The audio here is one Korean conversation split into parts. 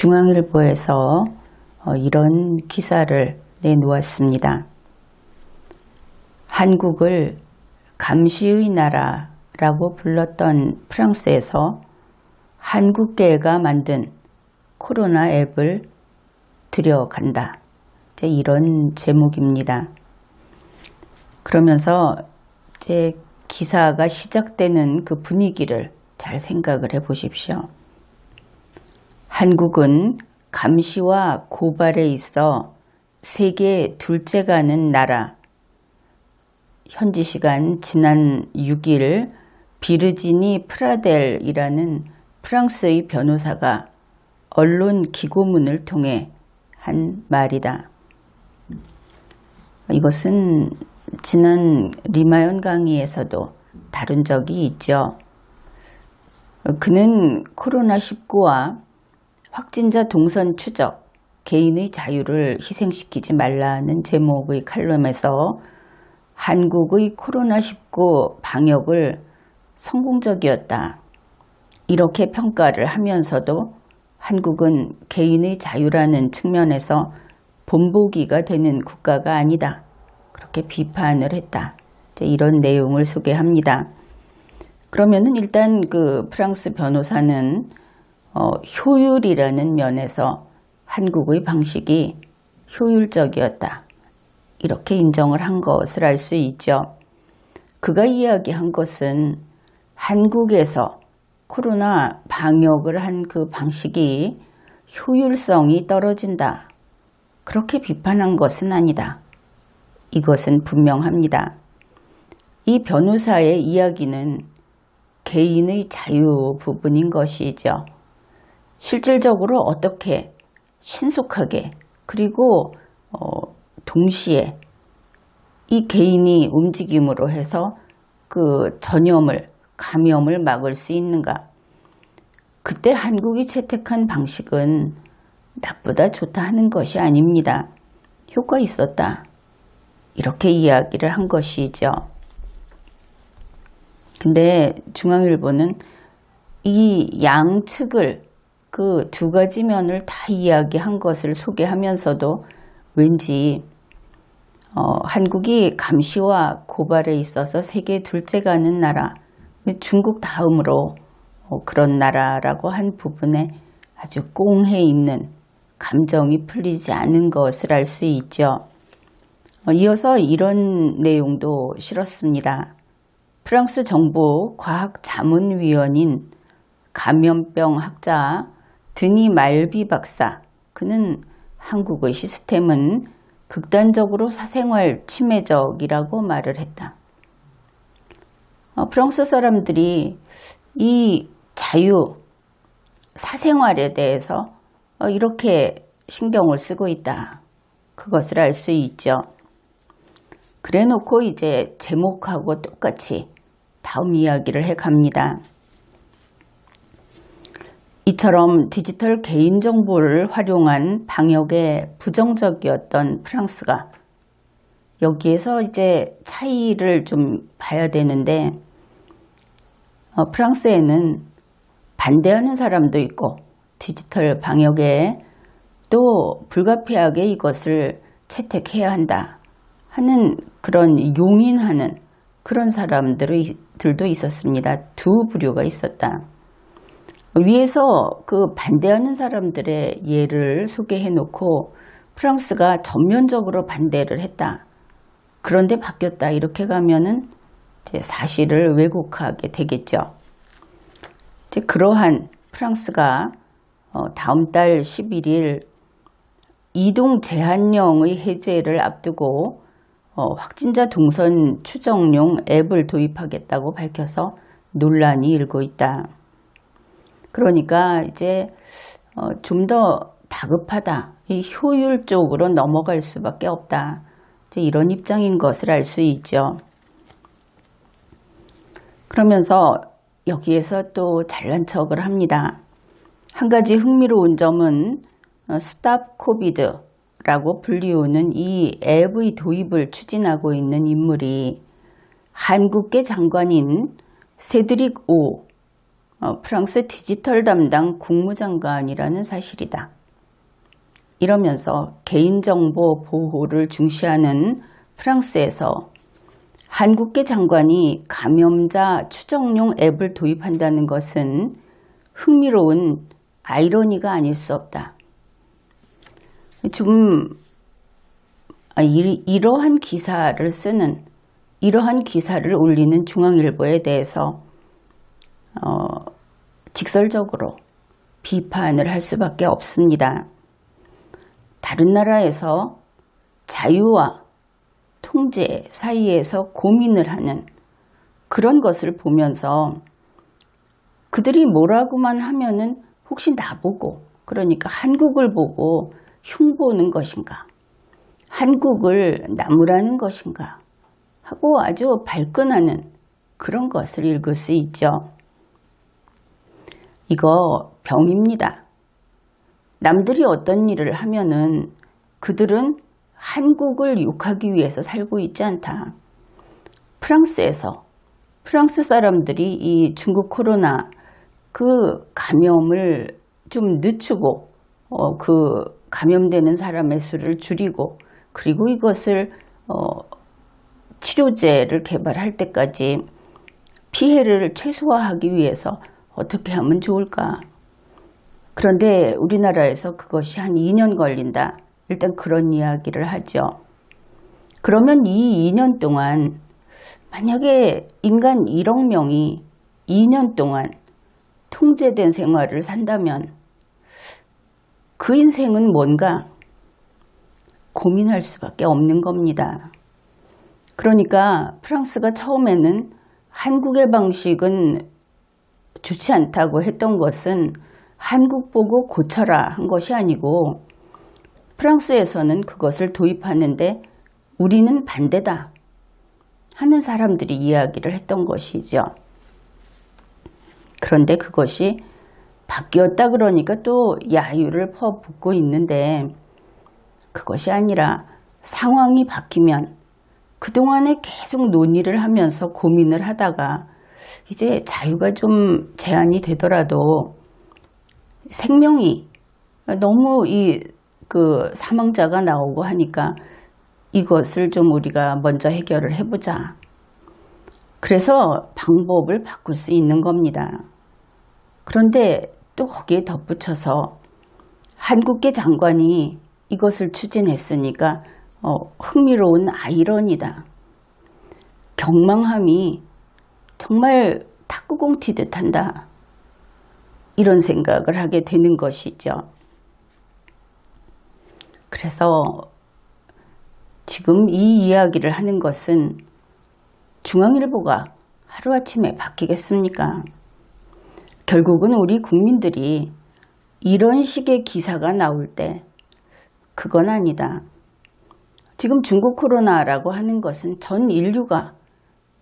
중앙일보에서 이런 기사를 내놓았습니다. 한국을 감시의 나라라고 불렀던 프랑스에서 한국계가 만든 코로나 앱을 들여간다. 이제 이런 제목입니다. 그러면서 이제 기사가 시작되는 그 분위기를 잘 생각을 해 보십시오. 한국은 감시와 고발에 있어 세계 둘째가는 나라. 현지 시간 지난 6일 비르지니 프라델이라는 프랑스의 변호사가 언론 기고문을 통해 한 말이다. 이것은 지난 리마연 강의에서도 다룬 적이 있죠. 그는 코로나19와 확진자 동선 추적, 개인의 자유를 희생시키지 말라는 제목의 칼럼에서 한국의 코로나19 방역을 성공적이었다. 이렇게 평가를 하면서도 한국은 개인의 자유라는 측면에서 본보기가 되는 국가가 아니다. 그렇게 비판을 했다. 이런 내용을 소개합니다. 그러면은 일단 그 프랑스 변호사는 효율이라는 면에서 한국의 방식이 효율적이었다. 이렇게 인정을 한 것을 알 수 있죠. 그가 이야기한 것은 한국에서 코로나 방역을 한 그 방식이 효율성이 떨어진다. 그렇게 비판한 것은 아니다. 이것은 분명합니다. 이 변호사의 이야기는 개인의 자유 부분인 것이죠. 실질적으로 어떻게 신속하게 그리고 동시에 이 개인이 움직임으로 해서 그 감염을 막을 수 있는가? 그때 한국이 채택한 방식은 나쁘다 좋다 하는 것이 아닙니다. 효과 있었다. 이렇게 이야기를 한 것이죠. 근데 중앙일보는 이 양측을 그 두 가지 면을 다 이야기한 것을 소개하면서도 왠지 한국이 감시와 고발에 있어서 세계 둘째가는 나라, 중국 다음으로 그런 나라라고 한 부분에 아주 꽁해 있는 감정이 풀리지 않은 것을 알 수 있죠. 이어서 이런 내용도 실었습니다. 프랑스 정부 과학자문위원인 감염병 학자 드니 말비 박사, 그는 한국의 시스템은 극단적으로 사생활 침해적이라고 말을 했다. 프랑스 사람들이 이 자유, 사생활에 대해서 이렇게 신경을 쓰고 있다. 그것을 알 수 있죠. 그래 놓고 이제 제목하고 똑같이 다음 이야기를 해갑니다. 이처럼 디지털 개인정보를 활용한 방역에 부정적이었던 프랑스가 여기에서 이제 차이를 좀 봐야 되는데 프랑스에는 반대하는 사람도 있고 디지털 방역에 또 불가피하게 이것을 채택해야 한다 하는 그런 용인하는 그런 사람들도 있었습니다. 두 부류가 있었다. 위에서 그 반대하는 사람들의 예를 소개해 놓고 프랑스가 전면적으로 반대를 했다. 그런데 바뀌었다. 이렇게 가면은 이제 사실을 왜곡하게 되겠죠. 이제 그러한 프랑스가 다음 달 11일 이동 제한령의 해제를 앞두고 확진자 동선 추정용 앱을 도입하겠다고 밝혀서 논란이 일고 있다. 그러니까 이제 좀 더 다급하다. 이 효율 쪽으로 넘어갈 수밖에 없다. 이제 이런 입장인 것을 알 수 있죠. 그러면서 여기에서 또 잘난 척을 합니다. 한 가지 흥미로운 점은 스탑 코비드라고 불리우는 이 앱의 도입을 추진하고 있는 인물이 한국계 장관인 세드릭 오 프랑스 디지털 담당 국무장관이라는 사실이다. 이러면서 개인정보 보호를 중시하는 프랑스에서 한국계 장관이 감염자 추정용 앱을 도입한다는 것은 흥미로운 아이러니가 아닐 수 없다. 지금 이러한 기사를 올리는 중앙일보에 대해서 직설적으로 비판을 할 수밖에 없습니다. 다른 나라에서 자유와 통제 사이에서 고민을 하는 그런 것을 보면서 그들이 뭐라고만 하면은 혹시 나보고, 그러니까 한국을 보고 흉보는 것인가, 한국을 나무라는 것인가 하고 아주 발끈하는 그런 것을 읽을 수 있죠. 이거 병입니다. 남들이 어떤 일을 하면은 그들은 한국을 욕하기 위해서 살고 있지 않다. 프랑스 사람들이 이 중국 코로나 그 감염을 좀 늦추고 그 감염되는 사람의 수를 줄이고, 그리고 이것을 치료제를 개발할 때까지 피해를 최소화하기 위해서 어떻게 하면 좋을까? 그런데 우리나라에서 그것이 한 2년 걸린다. 일단 그런 이야기를 하죠. 그러면 이 2년 동안 만약에 인간 1억 명이 2년 동안 통제된 생활을 산다면 그 인생은 뭔가 고민할 수밖에 없는 겁니다. 그러니까 프랑스가 처음에는 한국의 방식은 좋지 않다고 했던 것은 한국 보고 고쳐라 한 것이 아니고, 프랑스에서는 그것을 도입하는데 우리는 반대다 하는 사람들이 이야기를 했던 것이죠. 그런데 그것이 바뀌었다 그러니까 또 야유를 퍼붓고 있는데, 그것이 아니라 상황이 바뀌면 그동안에 계속 논의를 하면서 고민을 하다가 이제 자유가 좀 제한이 되더라도 생명이 너무 그 사망자가 나오고 하니까 이것을 좀 우리가 먼저 해결을 해보자. 그래서 방법을 바꿀 수 있는 겁니다. 그런데 또 거기에 덧붙여서 한국계 장관이 이것을 추진했으니까 흥미로운 아이러니다. 경망함이 정말 탁구공 튀듯 한다. 이런 생각을 하게 되는 것이죠. 그래서 지금 이 이야기를 하는 것은 중앙일보가 하루아침에 바뀌겠습니까? 결국은 우리 국민들이 이런 식의 기사가 나올 때 그건 아니다. 지금 중국 코로나라고 하는 것은 전 인류가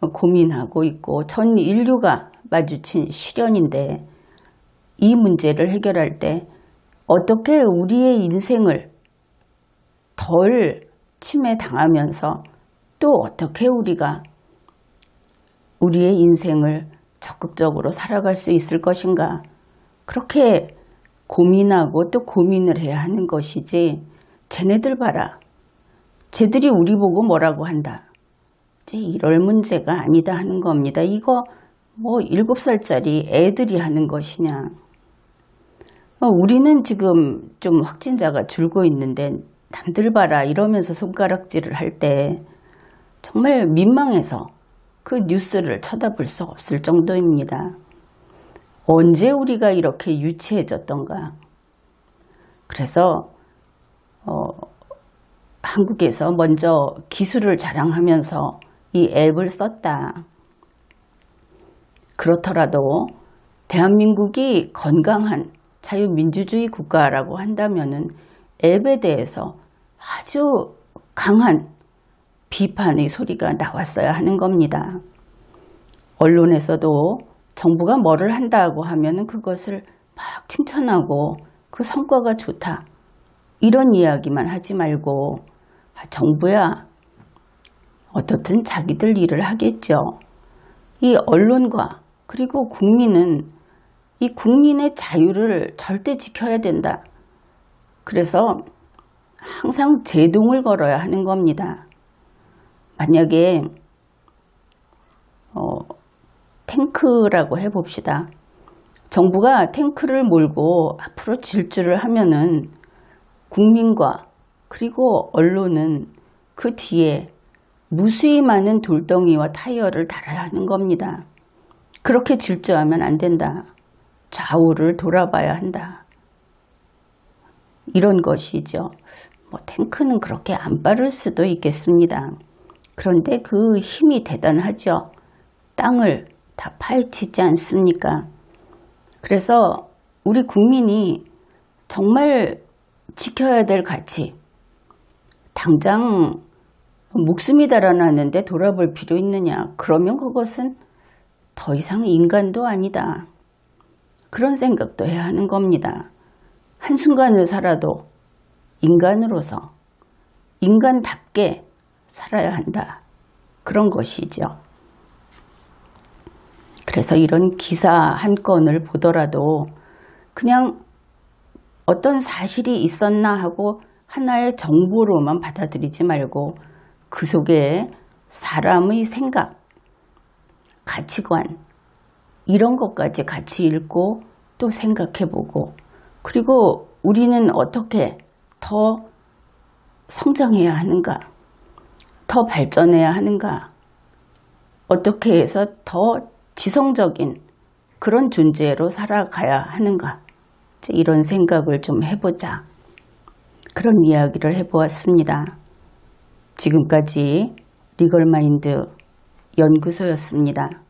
고민하고 있고 전 인류가 마주친 시련인데, 이 문제를 해결할 때 어떻게 우리의 인생을 덜 침해당하면서 또 어떻게 우리가 우리의 인생을 적극적으로 살아갈 수 있을 것인가, 그렇게 고민하고 또 고민을 해야 하는 것이지, 쟤네들 봐라, 쟤들이 우리 보고 뭐라고 한다, 이제 이럴 문제가 아니다 하는 겁니다. 이거 뭐 7살짜리 애들이 하는 것이냐. 우리는 지금 좀 확진자가 줄고 있는데 남들 봐라 이러면서 손가락질을 할 때 정말 민망해서 그 뉴스를 쳐다볼 수 없을 정도입니다. 언제 우리가 이렇게 유치해졌던가. 그래서 한국에서 먼저 기술을 자랑하면서 이 앱을 썼다. 그렇더라도 대한민국이 건강한 자유민주주의 국가라고 한다면은 앱에 대해서 아주 강한 비판의 소리가 나왔어야 하는 겁니다. 언론에서도 정부가 뭐를 한다고 하면은 그것을 막 칭찬하고 그 성과가 좋다, 이런 이야기만 하지 말고, 정부야 어떻든 자기들 일을 하겠죠. 이 언론과 그리고 국민은 이 국민의 자유를 절대 지켜야 된다. 그래서 항상 제동을 걸어야 하는 겁니다. 만약에 탱크라고 해봅시다. 정부가 탱크를 몰고 앞으로 질주를 하면은 국민과 그리고 언론은 그 뒤에 무수히 많은 돌덩이와 타이어를 달아야 하는 겁니다. 그렇게 질주하면 안 된다. 좌우를 돌아봐야 한다. 이런 것이죠. 탱크는 그렇게 안 빠를 수도 있겠습니다. 그런데 그 힘이 대단하죠. 땅을 다 파헤치지 않습니까? 그래서 우리 국민이 정말 지켜야 될 가치, 당장 목숨이 달아나는데 돌아볼 필요 있느냐? 그러면 그것은 더 이상 인간도 아니다. 그런 생각도 해야 하는 겁니다. 한순간을 살아도 인간으로서 인간답게 살아야 한다. 그런 것이죠. 그래서 이런 기사 한 건을 보더라도 그냥 어떤 사실이 있었나 하고 하나의 정보로만 받아들이지 말고 그 속에 사람의 생각, 가치관 이런 것까지 같이 읽고 또 생각해보고 그리고 우리는 어떻게 더 성장해야 하는가, 더 발전해야 하는가, 어떻게 해서 더 지성적인 그런 존재로 살아가야 하는가 이런 생각을 좀 해보자. 그런 이야기를 해보았습니다. 지금까지 리걸마인드 연구소였습니다.